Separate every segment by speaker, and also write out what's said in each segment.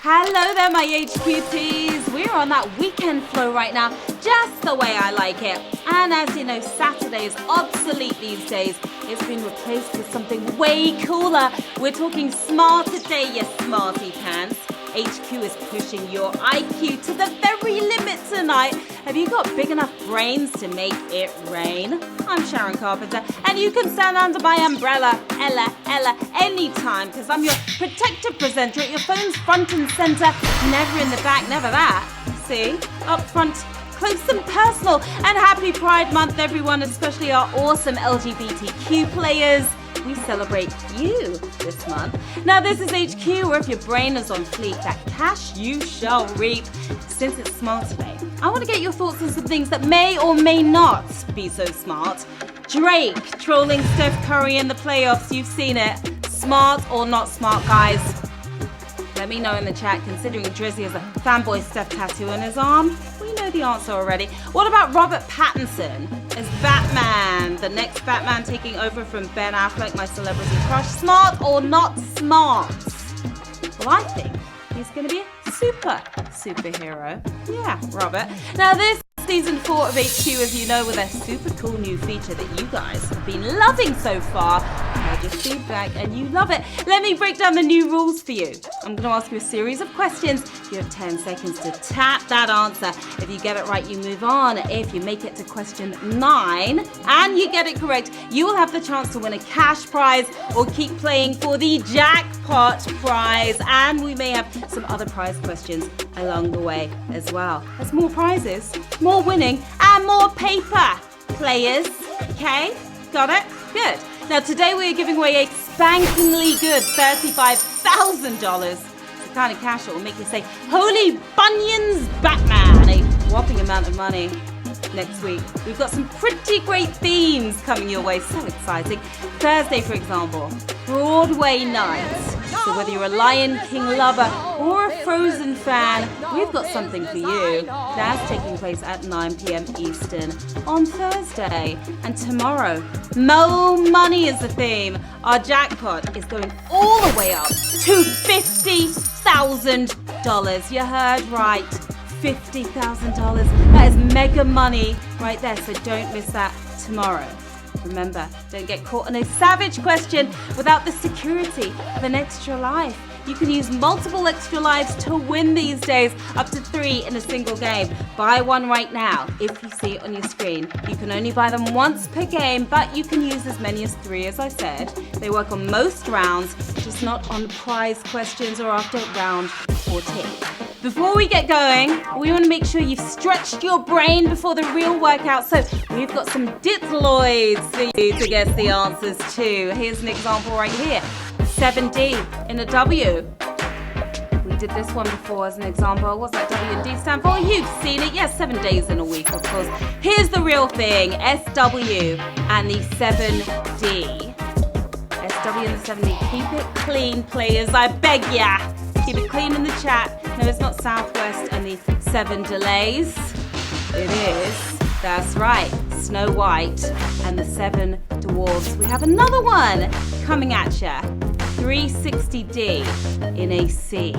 Speaker 1: Hello there, my HQTs. We're on that weekend flow right now, just the way I like it. And as you know, Saturday is obsolete these days. It's been replaced with something way cooler. We're talking smart today, you smarty pants. HQ is pushing your IQ to the very limit tonight. Have you got big enough brains to make it rain? I'm Sharon Carpenter, and you can stand under my umbrella, Ella, anytime, because I'm your protective presenter at your phone's front and center, never in the back, never that. See? Up front, close and personal. And happy Pride Month, everyone, especially our awesome LGBTQ players. We celebrate you this month. Now, this is HQ, where if your brain is on fleek, that cash you shall reap. Since it's smart today, I want to get your thoughts on some things that may or may not be so smart. Drake trolling Steph Curry in the playoffs. You've seen it. Smart or not smart, guys? Let me know in the chat, considering Drizzy has a fanboy Steph tattoo on his arm. We know the answer already. What about Robert Pattinson as Batman, the next Batman taking over from Ben Affleck, my celebrity crush? Smart or not smart? Well, I think he's going to be a superhero. Yeah, Robert. Now, this Season 4 of HQ, as you know, with a super cool new feature that you guys have been loving so far. I just feedback and you love it. Let me break down the new rules for you. I'm going to ask you a series of questions. You have 10 seconds to tap that answer. If you get it right, you move on. If you make it to question 9 and you get it correct, you will have the chance to win a cash prize or keep playing for the jackpot prize. And we may have some other prize questions along the way as well. There's more prizes, more winning, and more paper, players. Okay? Got it? Good. Now, today we are giving away a spankingly good $35,000. It's the kind of cash that will make you say, "Holy Bunions, Batman!" A whopping amount of money. Next week, we've got some pretty great themes coming your way. So exciting. Thursday, for example, Broadway night. So whether you're a Lion King lover or a Frozen fan, we've got something for you. That's taking place at 9 p.m. Eastern on Thursday. And tomorrow, Mo Money is the theme. Our jackpot is going all the way up to $50,000. You heard right. $50,000. That is mega money right there, so don't miss that tomorrow. Remember, don't get caught in a savage question without the security of an extra life. You can use multiple extra lives to win these days, up to 3 in a single game. Buy one right now if you see it on your screen. You can only buy them once per game, but you can use as many as 3, as I said. They work on most rounds, just not on prize questions or after round 14. Before we get going, we want to make sure you've stretched your brain before the real workout. So we've got some ditloids for you to guess the answers to. Here's an example right here. 7D in a W. We did this one before as an example. What's that W and D stand for? You've seen it. Yes, 7 days in a week, of course. Here's the real thing. SW and the 7D. SW and the 7D. Keep it clean, players. I beg ya. Keep it clean in the chat. No, it's not Southwest and the 7 delays. It is. That's right. Snow White and the 7 dwarves. We have another one coming at ya. 360D in a C.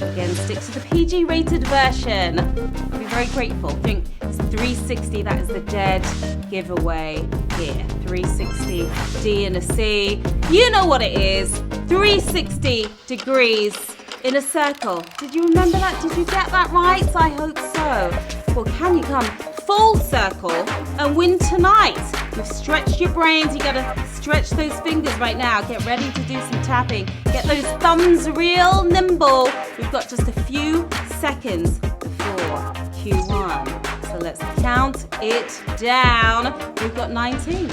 Speaker 1: Again, stick to the PG-rated version. I'll be very grateful. Think it's 360. That is the dead giveaway here. 360D in a C. You know what it is. 360 degrees in a circle. Did you remember that? Did you get that right? I hope so. Well, can you come full circle and win tonight? You've stretched your brains. You gotta stretch those fingers right now. Get ready to do some tapping. Get those thumbs real nimble. We've got just a few seconds before Q1. So let's count it down. We've got 19.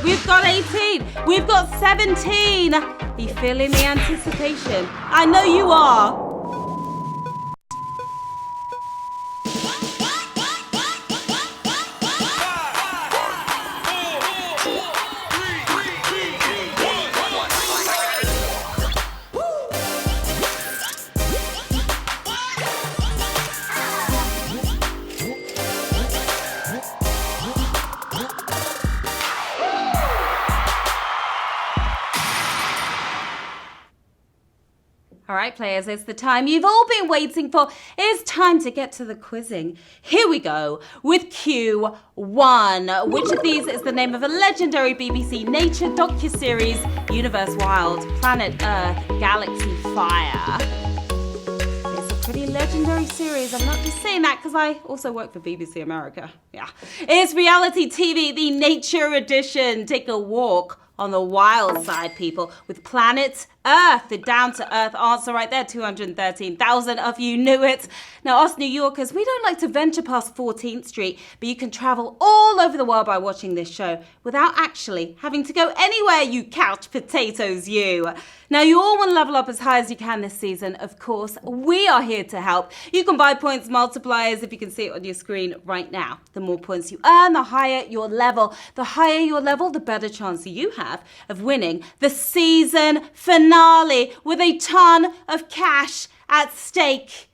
Speaker 1: We've got 18. We've got 17. Are you feeling the anticipation? I know you are. All right, players, it's the time you've all been waiting for. It's time to get to the quizzing. Here we go with Q1. Which of these is the name of a legendary BBC nature docuseries, Universe Wild, Planet Earth, Galaxy Fire? It's a pretty legendary series. I'm not just saying that because I also work for BBC America. Yeah. It's reality TV, the Nature Edition. Take a walk on the wild side, people, with Planet Earth. The down-to-earth answer right there. 213,000 of you knew it. Now, us New Yorkers, we don't like to venture past 14th Street, but you can travel all over the world by watching this show without actually having to go anywhere, you couch potatoes, you. Now, you all want to level up as high as you can this season. Of course, we are here to help. You can buy points multipliers if you can see it on your screen right now. The more points you earn, the higher your level. The higher your level, the better chance you have of winning the season finale with a ton of cash at stake.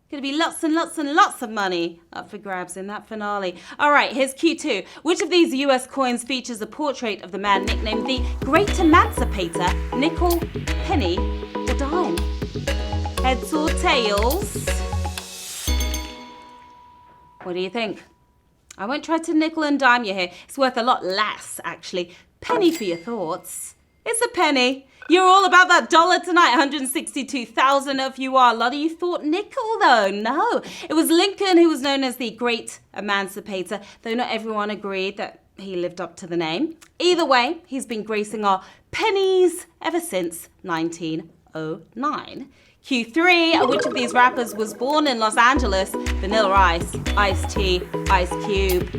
Speaker 1: Going to be lots and lots and lots of money up for grabs in that finale. All right, here's Q2. Which of these US coins features a portrait of the man nicknamed the Great Emancipator? Nickel, penny, or dime? Heads or tails? What do you think? I won't try to nickel and dime you here. It's worth a lot less, actually. Penny for your thoughts. It's a penny. You're all about that dollar tonight. 162,000 of you are. A lot of you thought nickel, though. No, it was Lincoln who was known as the Great Emancipator, though not everyone agreed that he lived up to the name. Either way, he's been gracing our pennies ever since 1909. Q3, which of these rappers was born in Los Angeles? Vanilla Ice, Ice-T, Ice Cube.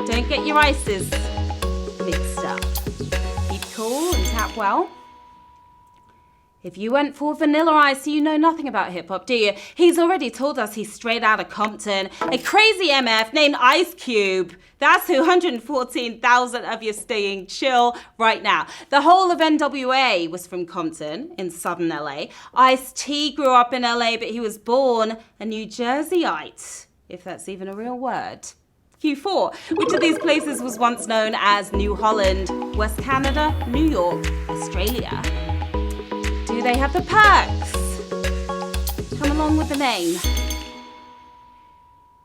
Speaker 1: Don't get your ices mixed up. Keep cool and tap well. If you went for Vanilla Ice, you know nothing about hip-hop, do you? He's already told us he's straight out of Compton. A crazy MF named Ice Cube. That's who 114,000 of you staying chill right now. The whole of NWA was from Compton in southern LA. Ice-T grew up in LA, but he was born a New Jerseyite, if that's even a real word. Q4. Which of these places was once known as New Holland? West Canada, New York, Australia. Do they have the perks? Come along with the name.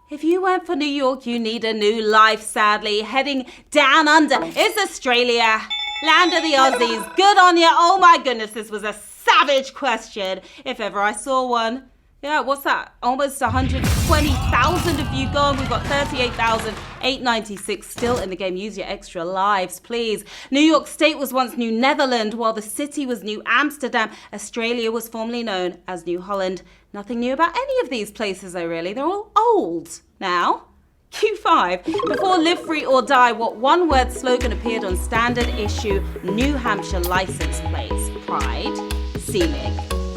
Speaker 1: If you went for New York, you need a new life, sadly. Heading down under is Australia. Land of the Aussies. Good on you. Oh my goodness, this was a savage question, if ever I saw one. Yeah, what's that? Almost 120,000 of you gone. We've got 38,896 still in the game. Use your extra lives, please. New York State was once New Netherland, while the city was New Amsterdam. Australia was formerly known as New Holland. Nothing new about any of these places, though, really. They're all old now. Q5. Before Live Free or Die, what one-word slogan appeared on standard issue New Hampshire license plates? Pride, scenic,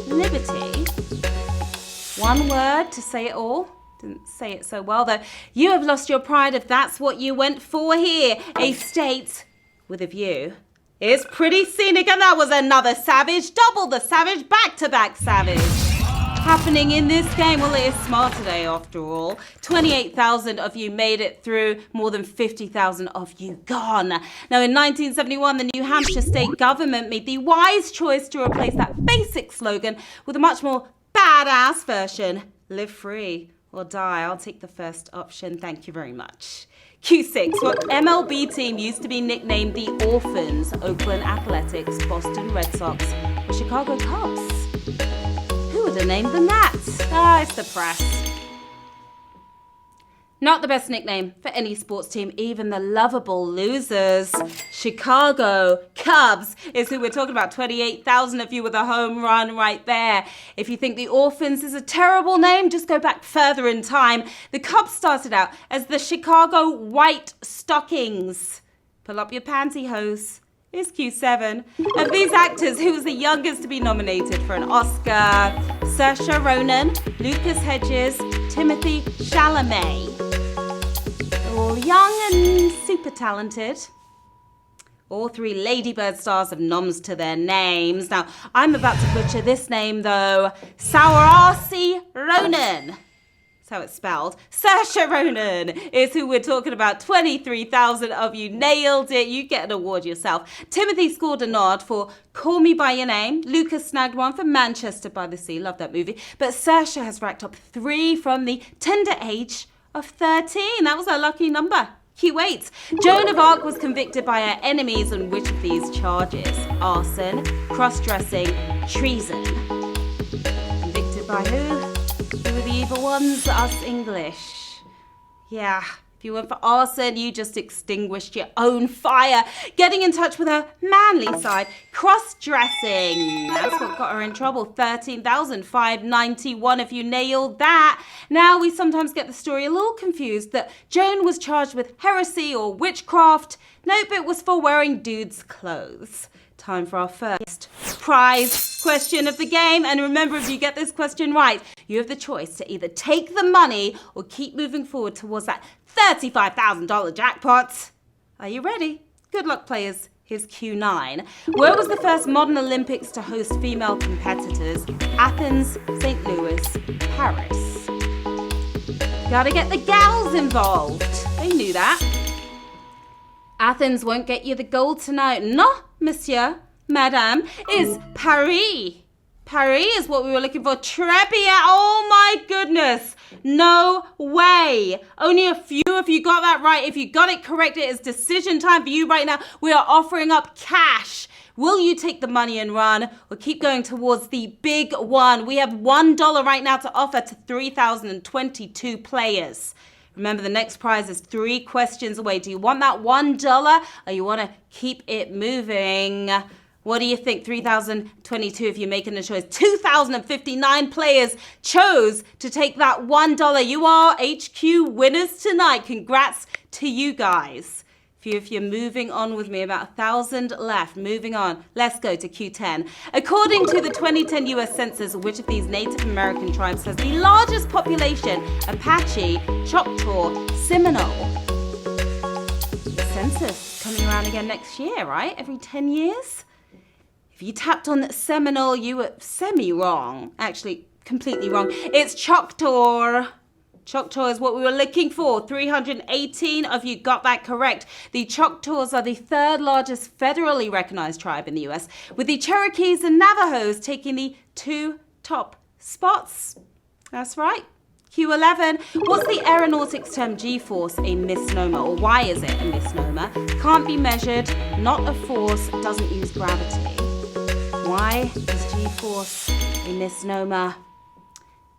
Speaker 1: liberty. One word to say it all. Didn't say it so well, though. You have lost your pride if that's what you went for here. A state with a view. It's pretty scenic, and that was another savage. Double the savage, back-to-back savage. Happening in this game. Well, it is Smarter Day after all. 28,000 of you made it through, more than 50,000 of you gone. Now, in 1971, the New Hampshire state government made the wise choice to replace that basic slogan with a much more badass version. Live free or die. I'll take the first option. Thank you very much. Q6. What MLB team used to be nicknamed the Orphans? Oakland Athletics, Boston Red Sox, or Chicago Cubs? Who would have named them that? It's the press. Not the best nickname for any sports team, even the lovable losers. Chicago Cubs is who we're talking about. 28,000 of you with a home run right there. If you think the Orphans is a terrible name, just go back further in time. The Cubs started out as the Chicago White Stockings. Pull up your pantyhose. It's Q7. Of these actors, who was the youngest to be nominated for an Oscar? Saoirse Ronan, Lucas Hedges, Timothy Chalamet. All young and super talented. All three Ladybird stars have noms to their names. Now, I'm about to butcher this name, though. Saoirse Ronan. how it's spelled. Saoirse Ronan is who we're talking about. 23,000 of you nailed it. You get an award yourself. Timothy scored a nod for Call Me By Your Name. Lucas snagged one for Manchester by the Sea. Love that movie. But Saoirse has racked up 3 from the tender age of 13. That was her lucky number. Cue weights. Joan of Arc was convicted by her enemies on which of these charges? Arson, cross-dressing, treason. Convicted by who? Who were the evil ones? Us English. Yeah, if you went for arson, you just extinguished your own fire. Getting in touch with her manly side. Cross-dressing. That's what got her in trouble. 13,591 if you nailed that. Now we sometimes get the story a little confused that Joan was charged with heresy or witchcraft. Nope, it was for wearing dudes' clothes. Time for our first prize question of the game. And remember, if you get this question right, you have the choice to either take the money or keep moving forward towards that $35,000 jackpot. Are you ready? Good luck, players. Here's Q9. Where was the first modern Olympics to host female competitors? Athens, St. Louis, Paris. Gotta get the gals involved. They knew that. Athens won't get you the gold tonight. No, monsieur, madame, is Paris. Paris is what we were looking for. Trebia, oh my goodness. No way. Only a few of you got that right. If you got it correct, it is decision time for you right now. We are offering up cash. Will you take the money and run or keep going towards the big one? We have $1 right now to offer to 3,022 players. Remember, the next prize is 3 questions away. Do you want that $1 or you want to keep it moving? What do you think? 3,022 if you're making a choice. 2,059 players chose to take that $1. You are HQ winners tonight. Congrats to you guys. If you're moving on with me, about 1,000 left. Moving on. Let's go to Q10. According to the 2010 US Census, which of these Native American tribes has the largest population? Apache, Choctaw, Seminole. The census coming around again next year, right? Every 10 years? If you tapped on Seminole, you were semi-wrong. Actually, completely wrong. It's Choctaw. Choctaw is what we were looking for. 318 of you got that correct. The Choctaws are the 3rd largest federally recognized tribe in the US, with the Cherokees and Navajos taking the 2 top spots. That's right. Q11. What's the aeronautics term G-force a misnomer? Or why is it a misnomer? Can't be measured, not a force, doesn't use gravity. Why is G-force a misnomer?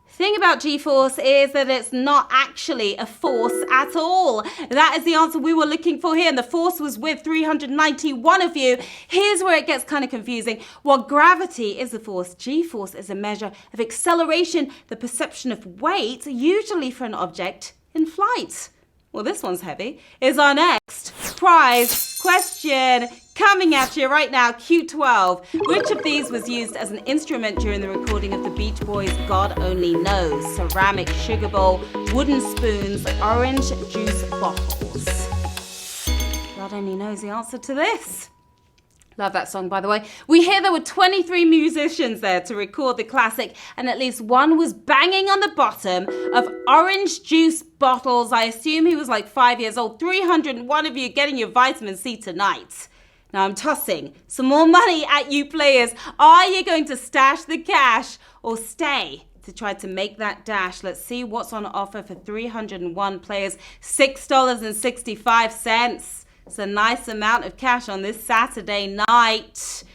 Speaker 1: Thing about G-force is that it's not actually a force at all. That is the answer we were looking for here, and the force was with 391 of you. Here's where it gets kind of confusing. While gravity is a force, G-force is a measure of acceleration, the perception of weight, usually for an object in flight. Well, this one's heavy. Is our next prize question coming at you right now. Q12. Which of these was used as an instrument during the recording of the Beach Boys' God Only Knows? Ceramic sugar bowl, wooden spoons, orange juice bottles. God only knows the answer to this. Love that song, by the way. We hear there were 23 musicians there to record the classic, and at least one was banging on the bottom of orange juice bottles. I assume he was like 5 years old. 301 of you getting your vitamin C tonight. Now I'm tossing some more money at you players. Are you going to stash the cash or stay to try to make that dash? Let's see what's on offer for 301 players. $6.65. It's a nice amount of cash on this Saturday night.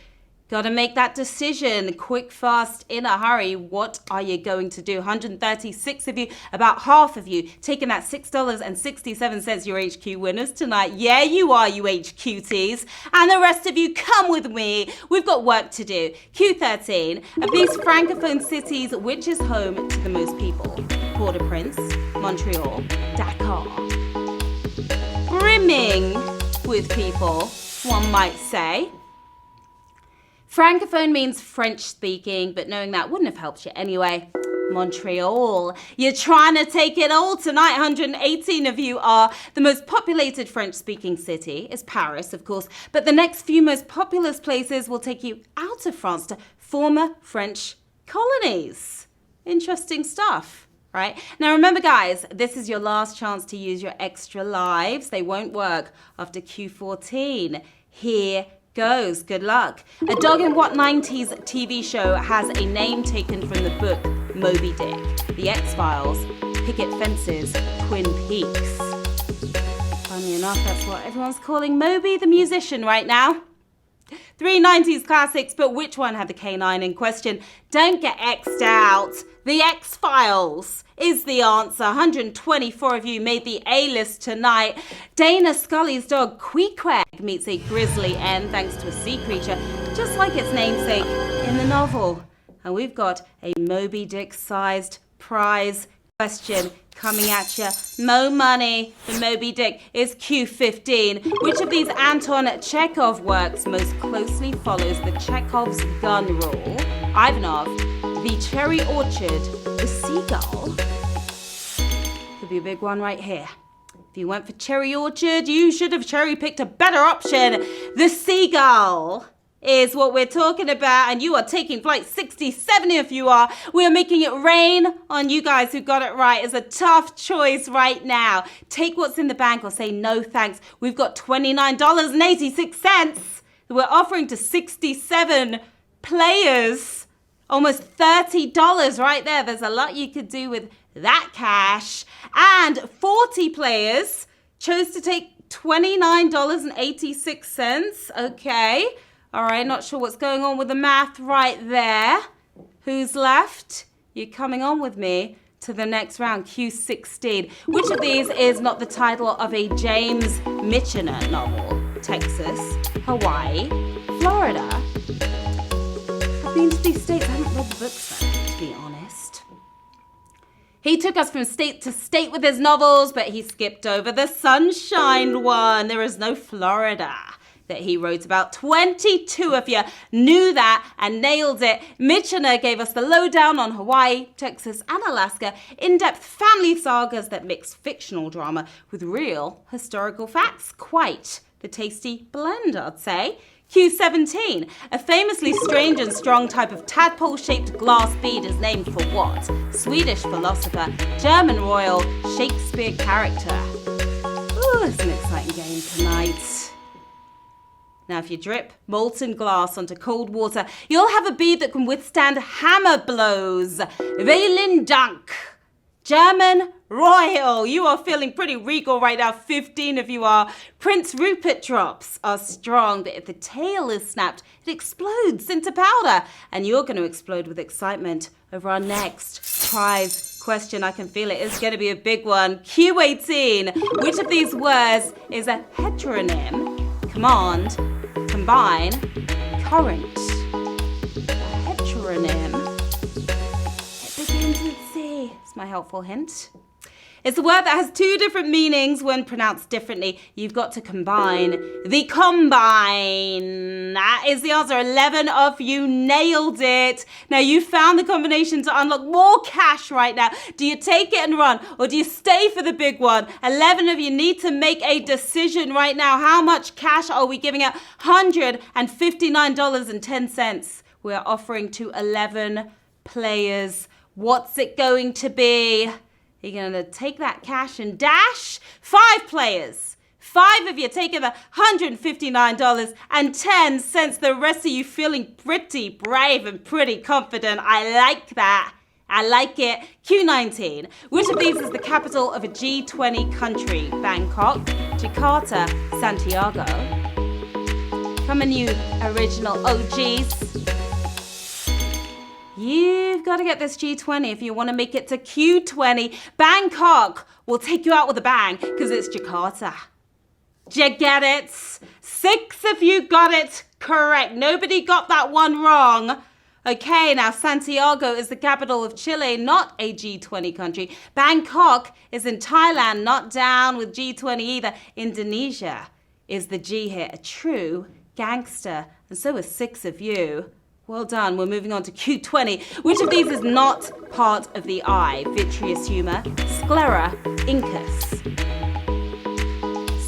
Speaker 1: Got to make that decision quick, fast, in a hurry. What are you going to do? 136 of you, about half of you, taking that $6.67. Your HQ winners tonight. Yeah, you are, you HQTs. And the rest of you, come with me. We've got work to do. Q13. Of these francophone cities, which is home to the most people? Port-au-Prince, Montreal, Dakar. Brimming with people, one might say. Francophone means French speaking, but knowing that wouldn't have helped you anyway. Montreal. You're trying to take it all tonight. 118 of you are. The most populated French speaking city is Paris, of course, but the next few most populous places will take you out of France to former French colonies. Interesting stuff. right? Now remember guys, this is your last chance to use your extra lives. They won't work after Q14. Here goes. Good luck. A dog in what 90s TV show has a name taken from the book Moby Dick? The X-Files, Picket Fences, Twin Peaks. Funny enough, that's what everyone's calling Moby the musician right now. 3 90s classics, but which one had the canine in question? Don't get X'd out. The X-Files is the answer. 124 of you made the A-list tonight. Dana Scully's dog Queequeg meets a grizzly N thanks to a sea creature, just like its namesake in the novel. And we've got a Moby Dick-sized prize question coming at you. Mo money. The Moby Dick is Q15. Which of these Anton Chekhov works most closely follows the Chekhov's gun rule? Ivanov, The Cherry Orchard, The Seagull. Could be a big one right here. If you went for Cherry Orchard, you should have cherry-picked a better option. The Seagull is what we're talking about, and you are taking flight 67 if you are. We are making it rain on you guys who got it right. It's a tough choice right now. Take what's in the bank or say no thanks. We've got $29.86 that we're offering to 67 players. Almost $30 right there. There's a lot you could do with that cash. And 40 players chose to take $29.86. Okay. All right, not sure what's going on with the math right there. Who's left? You're coming on with me to the next round, Q16. Which of these is not the title of a James Michener novel? Texas, Hawaii, Florida. I've been to these states. I haven't read the books though, to be honest. He took us from state to state with his novels, but he skipped over the Sunshine one. There is no Florida that he wrote about. 22 of you knew that and nailed it. Michener gave us the lowdown on Hawaii, Texas, and Alaska. In-depth family sagas that mix fictional drama with real historical facts. Quite the tasty blend, I'd say. Q17. A famously strange and strong type of tadpole-shaped glass bead is named for what? Swedish philosopher, German royal, Shakespeare character. Ooh, it's an exciting game tonight. Now, if you drip molten glass onto cold water, you'll have a bead that can withstand hammer blows. Valen Dunk. German royal. You are feeling pretty regal right now. 15 of you are. Prince Rupert drops are strong, but if the tail is snapped, it explodes into powder. And you're going to explode with excitement over our next prize question. I can feel it. It's going to be a big one. Q18. Which of these words is a heteronym? Command, combine, current. A heteronym. It begins with C. It's my helpful hint. It's a word that has 2 different meanings when pronounced differently. You've got to combine. The combine. That is the answer. 11 of you nailed it. Now you found the combination to unlock more cash right now. Do you take it and run or do you stay for the big one? 11 of you need to make a decision right now. How much cash are we giving out? $159.10. We're offering to 11 players. What's it going to be? You're going to take that cash and dash? 5 players. 5 of you taking the $159.10. The rest of you feeling pretty brave and pretty confident. I like that. I like it. Q19. Which of these is the capital of a G20 country? Bangkok, Jakarta, Santiago. Come on, you original OGs. You've got to get this G20 if you want to make it to Q20. Bangkok will take you out with a bang because it's Jakarta. Do you get it? 6 of you got it correct. Nobody got that one wrong. Okay, now Santiago is the capital of Chile, not a G20 country. Bangkok is in Thailand, not down with G20 either. Indonesia is the G here, a true gangster. And so are 6 of you. Well done. We're moving on to Q20. Which of these is not part of the eye? Vitreous humor, sclera, incus.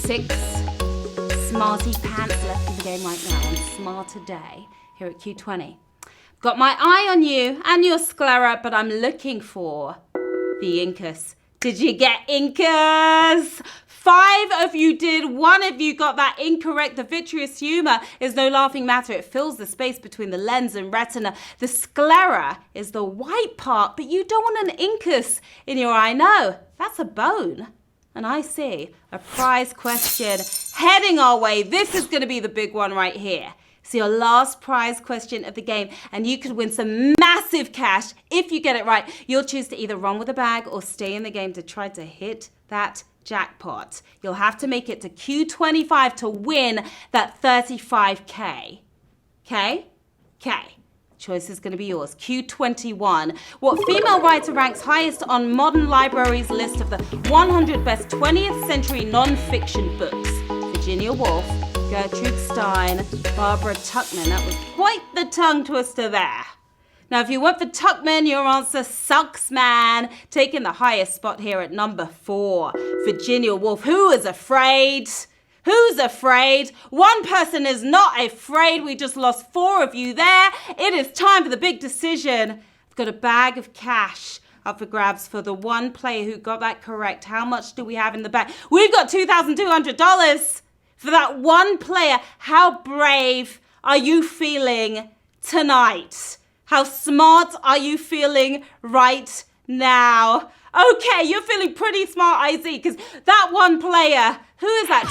Speaker 1: 6 smarty pants left in the game right now on Smarter Day here at Q20. Got my eye on you and your sclera, but I'm looking for the Incas. Did you get Incas? 5 of you did. 1 of you got that incorrect. The vitreous humor is no laughing matter. It fills the space between the lens and retina. The sclera is the white part, but you don't want an incus in your eye. No, that's a bone. And I see a prize question heading our way. This is going to be the big one right here. It's your last prize question of the game, and you could win some massive cash if you get it right. You'll choose to either run with the bag or stay in the game to try to hit that jackpot. You'll have to make it to Q25 to win that 35K. Okay? Okay. Choice is going to be yours. Q21. What female writer ranks highest on Modern Library's list of the 100 best 20th century non-fiction books? Virginia Woolf, Gertrude Stein, Barbara Tuchman. That was quite the tongue twister there. Now, if you went for Tuchman, your answer sucks, man. Taking the highest spot here at number 4. Virginia Woolf. Who is afraid? Who's afraid? One person is not afraid. We just lost 4 of you there. It is time for the big decision. I've got a bag of cash up for grabs for the one player who got that correct. How much do we have in the bag? We've got $2,200 for that one player. How brave are you feeling tonight? How smart are you feeling right now? Okay, you're feeling pretty smart, I see, because that one player, who is that?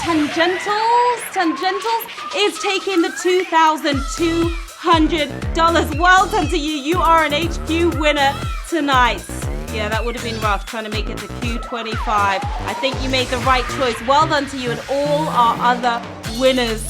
Speaker 1: Tangentals is taking the $2,200. Well done to you. You are an HQ winner tonight. Yeah, that would have been rough trying to make it to Q25. I think you made the right choice. Well done to you and all our other winners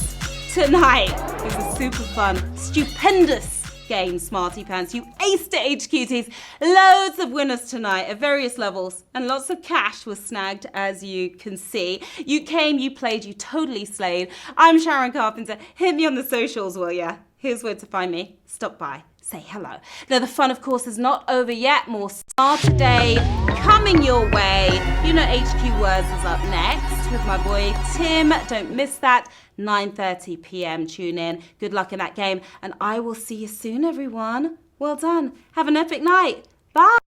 Speaker 1: tonight. It was super fun. Stupendous game, Smarty Pants. You aced it, HQTs. Loads of winners tonight at various levels, and lots of cash was snagged, as you can see. You came, you played, you totally slayed. I'm Sharon Carpenter. Hit me on the socials, will ya? Here's where to find me. Stop by. Say hello. Now, the fun, of course, is not over yet. More Smarter Day coming your way. You know HQ Words is up next with my boy Tim. Don't miss that. 9:30 p.m. Tune in. Good luck in that game. And I will see you soon, everyone. Well done. Have an epic night. Bye.